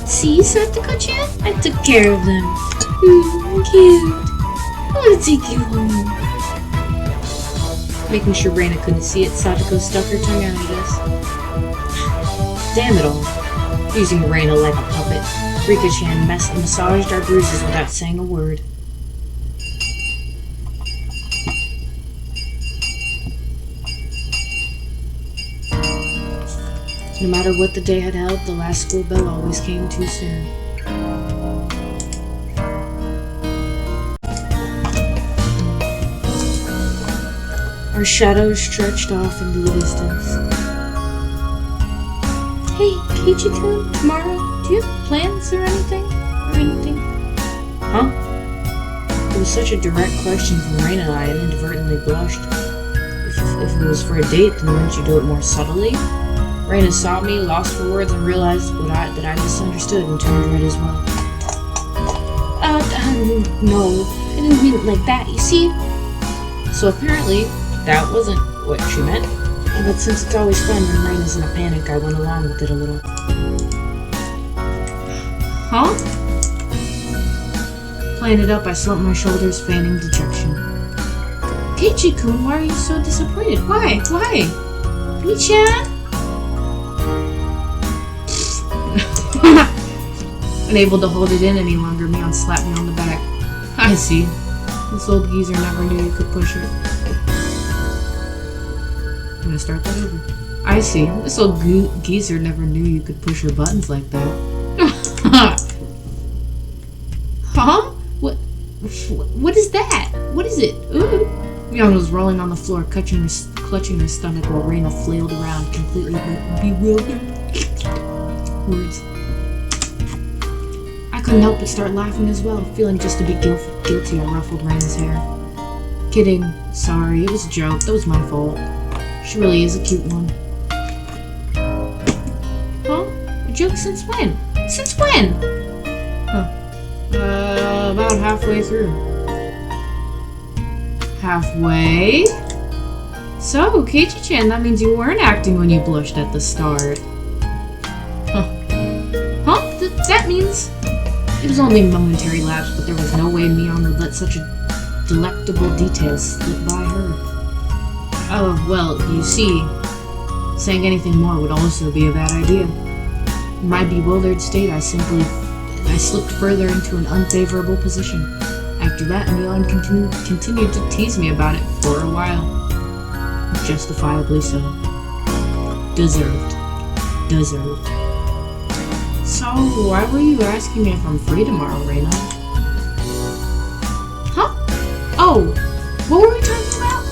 See, Satoko-chan? I took care of them. Cute. I want to take you home. Making sure Reina couldn't see it, Satoko stuck her tongue out at us. Damn it all. Using Reina like a puppet, Rika-chan massaged our bruises without saying a word. No matter what the day had held, the last school bell always came too soon. Our shadows stretched off into the distance. Hey, Keiichi-kun, tomorrow, do you have plans or anything? Huh? such a direct question from Reina, I inadvertently blushed. If it was for a date, then wouldn't you do it more subtly? Reina saw me, lost for words, and realized that I misunderstood and turned red as well. No, I didn't mean it like that, you see? So apparently, that wasn't what she meant. But since it's always fun when Reina's in a panic, I went along with it a little. Huh? Playing it up, I slumped my shoulders, feigning dejection. Keiichi-kun, why are you so disappointed? Why? Mi-chan? Unable to hold it in any longer, Mion slapped me on the back. I see. This old geezer never knew you could push her. I'm gonna start that over. I see. This old geezer never knew you could push her buttons like that. Huh? What is that? What is it? Ooh. Mion was rolling on the floor, clutching her stomach while Reina flailed around, completely bewildered. Words. I couldn't help but start laughing as well, feeling just a bit guilty. I ruffled Reina's hair. Kidding. Sorry, it was a joke. That was my fault. She really is a cute one. Huh? A joke since when? Since when? Huh. About halfway through. Halfway? So, Keiichi-chan, that means you weren't acting when you blushed at the start. Huh. That means... It was only a momentary lapse, but there was no way Mion would let such a delectable detail slip by her. Oh, well, you see, saying anything more would also be a bad idea. In my bewildered state, I slipped further into an unfavorable position. After that, Mion continued to tease me about it for a while. Justifiably so. Deserved. So, why were you asking me if I'm free tomorrow, Reina? Huh? Oh, what were we talking about?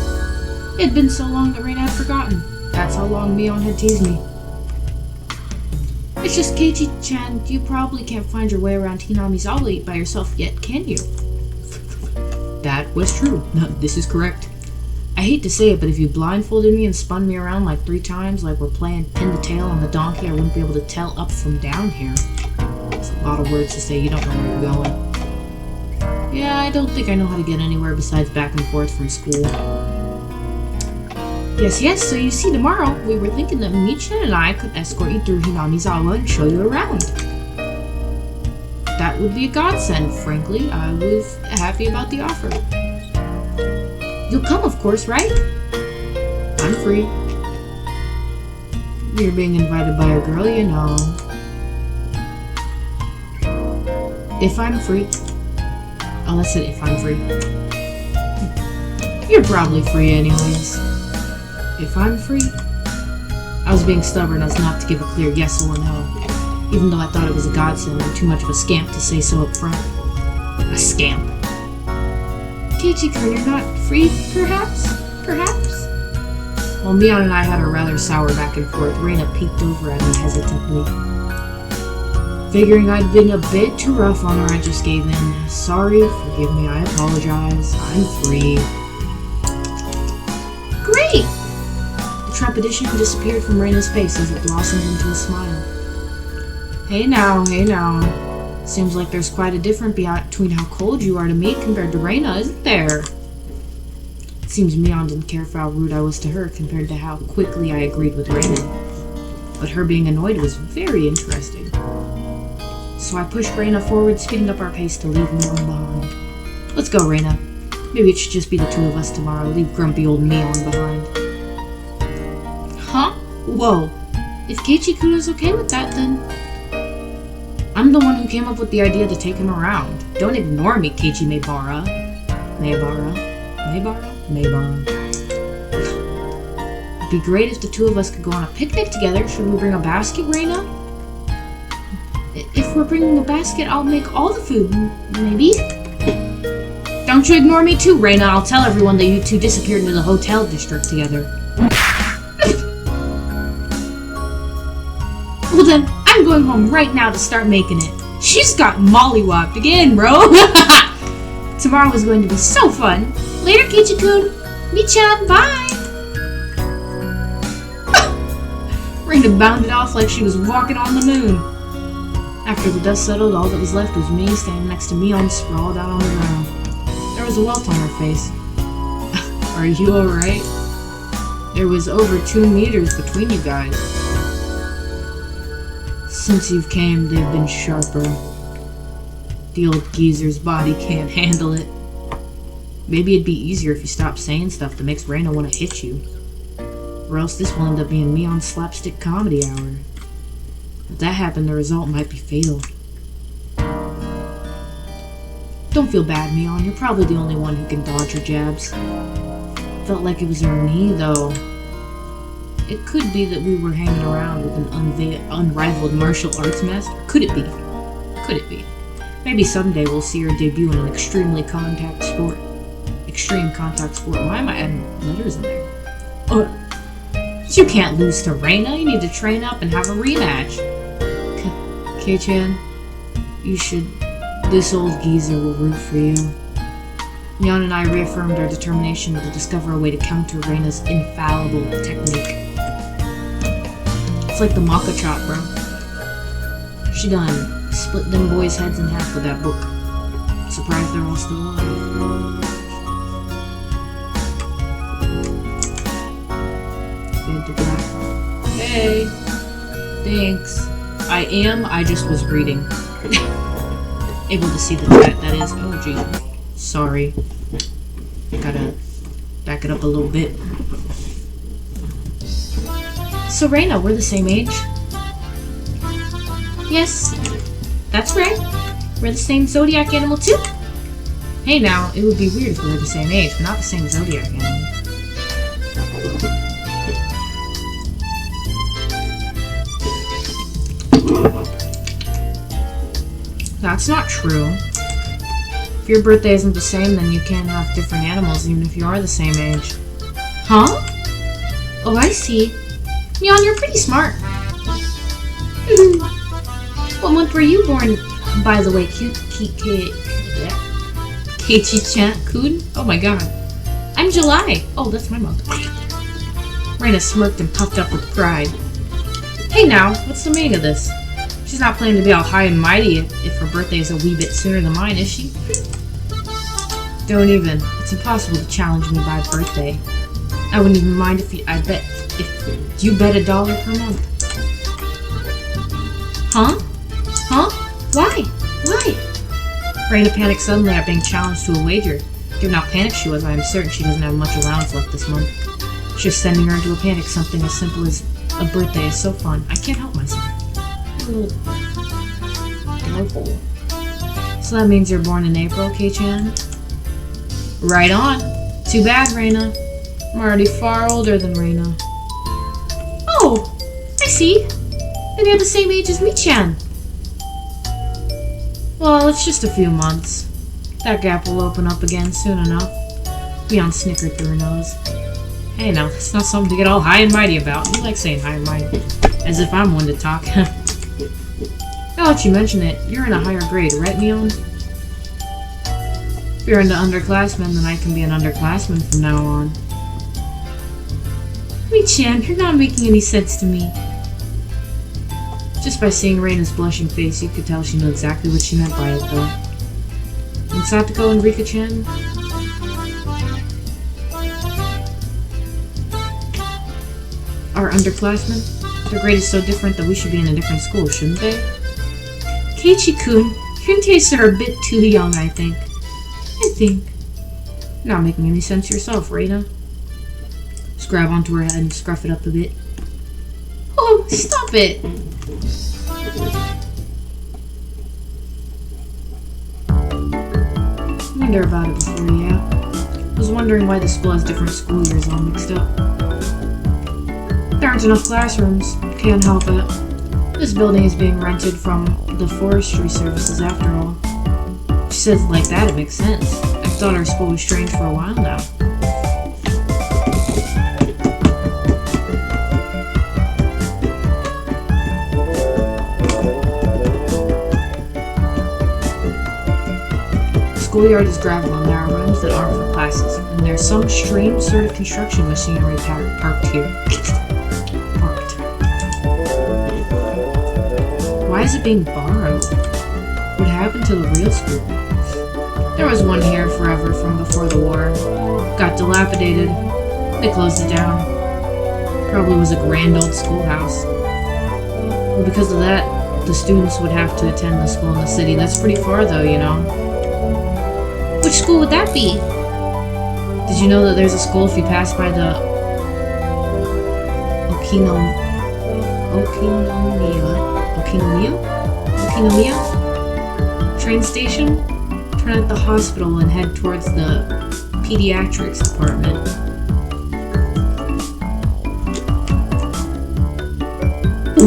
It had been so long that Reina had forgotten. That's how long Mion had teased me. It's just Keiichi-chan, you probably can't find your way around Hinamizawa by yourself yet, can you? That was true. No, this is correct. I hate to say it, but if you blindfolded me and spun me around like 3 times, like we're playing pin the tail on the donkey, I wouldn't be able to tell up from down here. It's a lot of words to say, you don't know where you're going. Yeah, I don't think I know how to get anywhere besides back and forth from school. Yes, so you see, tomorrow, we were thinking that Mi-chan and I could escort you through Hinamizawa and show you around. That would be a godsend, frankly. I was happy about the offer. You'll come, of course, right? I'm free. You're being invited by a girl, you know. If I'm free. Oh, that's it, if I'm free. You're probably free anyways. If I'm free? I was being stubborn as not to give a clear yes or no, even though I thought it was a godsend and too much of a scamp to say so up front. A scamp. Keiichi-kun, you're not free, perhaps? While Mion and I had a rather sour back and forth, Reina peeked over at me hesitantly. Figuring I'd been a bit too rough on her, I just gave in. Sorry, forgive me, I apologize. I'm free. Great! The trepidation disappeared from Reina's face as it blossomed into a smile. Hey now. Seems like there's quite a difference between how cold you are to me compared to Reina, isn't there? It seems Mion didn't care for how rude I was to her compared to how quickly I agreed with Reina. But her being annoyed was very interesting. So I pushed Reina forward, speeding up our pace to leave Mion behind. Let's go, Reina. Maybe it should just be the 2 of us tomorrow. Leave grumpy old Mion behind. Huh? Whoa. If Keiichi-kun is okay with that, then... I'm the one who came up with the idea to take him around. Don't ignore me, Keiichi Maebara. Maebara. It'd be great if the 2 of us could go on a picnic together. Should we bring a basket, Reina? If we're bringing a basket, I'll make all the food, maybe? Don't you ignore me too, Reina. I'll tell everyone that you 2 disappeared into the hotel district together. Well then, I'm going home right now to start making it. She's got mollywopped again, bro. Tomorrow is going to be so fun. Later, Kichi-kun. Michan, bye. Reina bounded off like she was walking on the moon. After the dust settled, all that was left was me standing next to Mion sprawled out on the ground. There was a welt on her face. Are you alright? There was over 2 meters between you guys. Since you've came, they've been sharper. The old geezer's body can't handle it. Maybe it'd be easier if you stopped saying stuff that makes Reina want to hit you. Or else this will end up being Mion's slapstick comedy hour. If that happened, the result might be fatal. Don't feel bad, Mion. You're probably the only one who can dodge her jabs. Felt like it was your knee, though. It could be that we were hanging around with an unrivaled martial arts master. Could it be? Could it be? Maybe someday we'll see her debut in an extreme contact sport. Why am I adding letters in there? You can't lose to Reina. You need to train up and have a rematch. K-chan, you should... This old geezer will root for you. Mion and I reaffirmed our determination to discover a way to counter Reina's infallible technique. It's like the Maka chop, bro. She done split them boys' heads in half with that book. Surprised they're all still alive. Fade to black. Hey! Thanks. I just was reading. Able to see the chat, that is. Oh, gee. Sorry. Gotta back it up a little bit. So, Reina, we're the same age? Yes, that's right. We're the same zodiac animal, too. Hey, now, it would be weird if we were the same age, but not the same zodiac animal. That's not true. If your birthday isn't the same, then you can't have different animals even if you are the same age. Huh? Oh, I see. Mion, you're pretty smart. What month were you born, by the way, Keiichi-chan-kun? Oh my god. I'm July. Oh, that's my month. Reina smirked and puffed up with pride. Hey now, what's the meaning of this? She's not planning to be all high and mighty if her birthday is a wee bit sooner than mine, is she? Don't even. It's impossible to challenge me by birthday. I wouldn't even mind if you bet $1 per month. Huh? Huh? Why? Why? Reina panicked suddenly at being challenged to a wager. Given how panicked she was, I am certain she doesn't have much allowance left this month. Just sending her into a panic, something as simple as a birthday is so fun. I can't help myself. So that means you're born in April, Kei-chan? Right on. Too bad, Reina. I'm already far older than Reina. Oh, I see. Then you're the same age as me-chan. Well, it's just a few months. That gap will open up again soon enough. Mion snickered through her nose. Hey now, that's not something to get all high and mighty about. You like saying high and mighty. As if I'm one to talk. Now that you mention it, you're in a higher grade, right, Mion? If you're into underclassmen, then I can be an underclassman from now on. Mi-chan, you're not making any sense to me. Just by seeing Reina's blushing face, you could tell she knew exactly what she meant by it, though. And Satoko and Rika-chan? Are underclassmen? Their grade is so different that we should be in a different school, shouldn't they? Keiichi-kun, your tastes are a bit too young, I think. Not making any sense yourself, Reina. Just grab onto her head and scruff it up a bit. Oh, stop it! Wonder about it before, yeah. Was wondering why the school has different school years all mixed up. There aren't enough classrooms. Can't help it. This building is being rented from the forestry services after all. She says it like that, it makes sense. I've thought our school was strange for a while now. schoolyard is gravel and there are rooms that aren't for classes. And there's some strange sort of construction machinery parked here. Parked. Why is it being borrowed? What happened to the real school? There was one here forever from before the war. Got dilapidated. They closed it down. Probably was a grand old schoolhouse. Well, because of that, the students would have to attend the school in the city. That's pretty far though, you know. Which school would that be? Did you know that there's a school if you pass by the Okinomiya train station? Turn at the hospital and head towards the pediatrics department.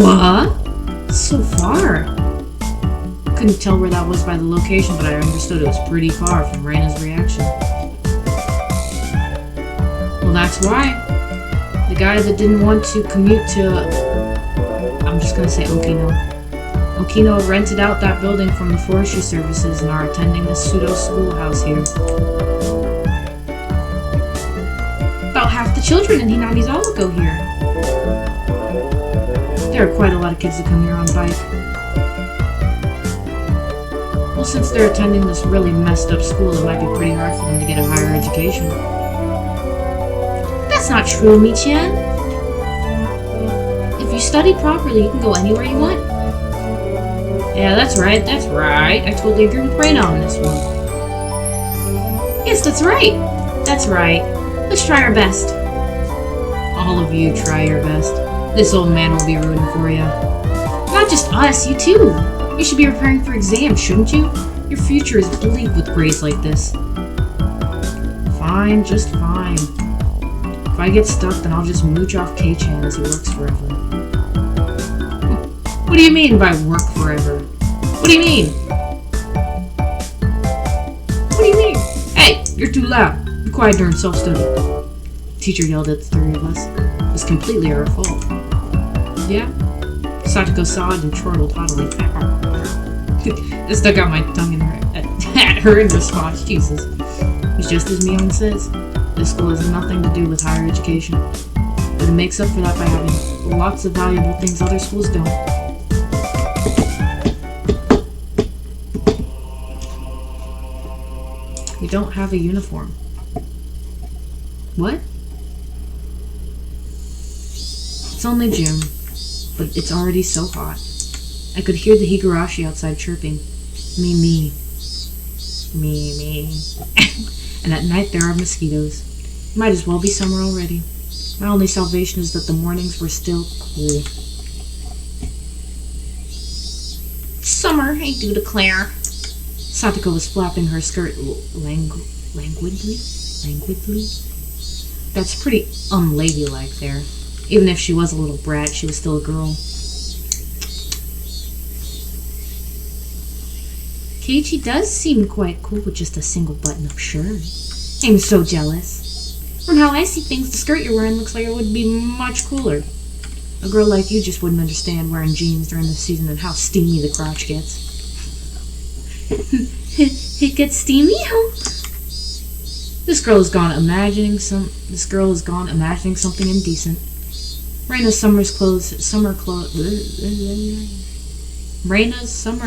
What? So far. Couldn't tell where that was by the location, but I understood it was pretty far from Reina's reaction. Well, that's why. The guy that didn't want to commute to... I'm just gonna say Okino rented out that building from the forestry services and are attending this pseudo schoolhouse here. About half the children in Hinamizawa go here. There are quite a lot of kids that come here on bike. Well, since they're attending this really messed up school, it might be pretty hard for them to get a higher education. That's not true, Michan. If you study properly, you can go anywhere you want. Yeah, that's right. I totally agree with Reina on this one. Yes, that's right. That's right. Let's try our best. All of you try your best. This old man will be rooting for you. Not just us, you too. You should be preparing for exams, shouldn't you? Your future is bleak with grades like this. Fine, just fine. If I get stuck, then I'll just mooch off K-chan as he works forever. What do you mean by work forever? What do you mean? What do you mean? Hey, you're too loud. Be quiet during self-study. The teacher yelled at the three of us. It was completely our fault. Yeah? Satoko sawed and chortled haughtily. I stuck out my tongue at her in response. Jesus. It's just as Mion says. This school has nothing to do with higher education. But it makes up for that by having lots of valuable things other schools don't. We don't have a uniform. What? It's only June, but it's already so hot. I could hear the Higurashi outside chirping. Me. And at night there are mosquitoes. It might as well be summer already. My only salvation is that the mornings were still cool. Summer, I do declare. Satoko was flapping her skirt languidly. That's pretty unladylike there. Even if she was a little brat, she was still a girl. Keiichi does seem quite cool with just a single button-up shirt. I'm so jealous. From how I see things, the skirt you're wearing looks like it would be much cooler. A girl like you just wouldn't understand wearing jeans during the season and how steamy the crotch gets. It gets steamy, huh? This girl has gone imagining something indecent. Reina's summer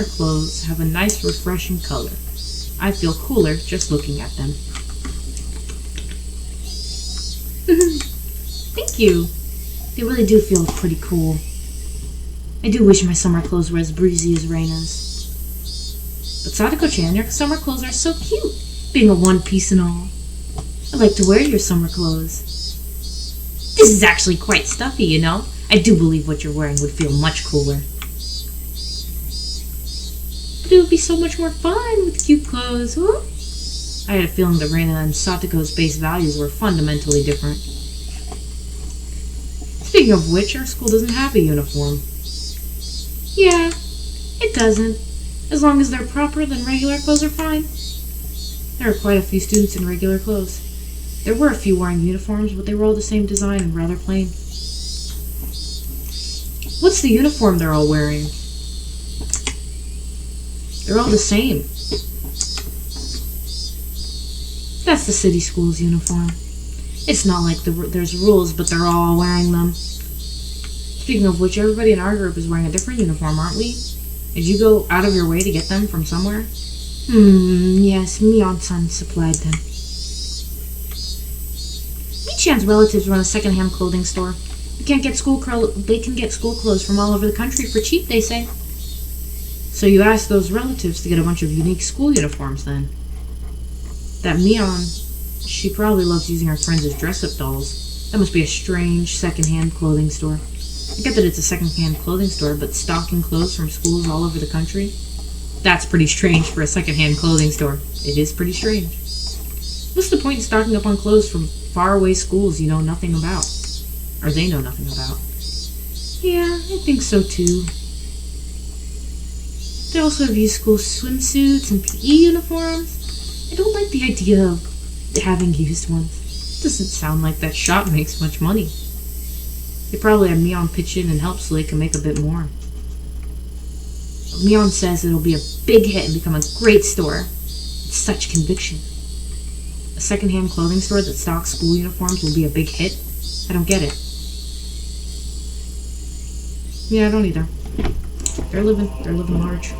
clothes have a nice, refreshing color. I feel cooler just looking at them. Thank you. They really do feel pretty cool. I do wish my summer clothes were as breezy as Reina's. But Sadako-chan, your summer clothes are so cute, being a one-piece and all. I'd like to wear your summer clothes. This is actually quite stuffy, you know. I do believe what you're wearing would feel much cooler. But it would be so much more fun with cute clothes, huh? I had a feeling that Reina and Satoko's base values were fundamentally different. Speaking of which, our school doesn't have a uniform. Yeah, it doesn't. As long as they're proper, then regular clothes are fine. There are quite a few students in regular clothes. There were a few wearing uniforms, but they were all the same design and rather plain. What's the uniform they're all wearing? They're all the same. That's the city school's uniform. It's not like there's rules, but they're all wearing them. Speaking of which, everybody in our group is wearing a different uniform, aren't we? Did you go out of your way to get them from somewhere? Yes, Mion-san supplied them. Mi-chan's relatives run a second-hand clothing store. They can get school clothes from all over the country for cheap, they say. So you asked those relatives to get a bunch of unique school uniforms, then? That Mion, she probably loves using her friends as dress-up dolls. That must be a strange second-hand clothing store. I get that it's a second-hand clothing store, but stocking clothes from schools all over the country? That's pretty strange for a second-hand clothing store. It is pretty strange. What's the point in stocking up on clothes from faraway schools you know nothing about? Or they know nothing about? Yeah, I think so too. They also have used school swimsuits and PE uniforms. I don't like the idea of having used ones. It doesn't sound like that shop makes much money. They probably have Mion pitch in and help so they can make a bit more. Mion says it'll be a big hit and become a great store. It's such conviction. A second-hand clothing store that stocks school uniforms will be a big hit? I don't get it. Yeah, I don't either. They're living large.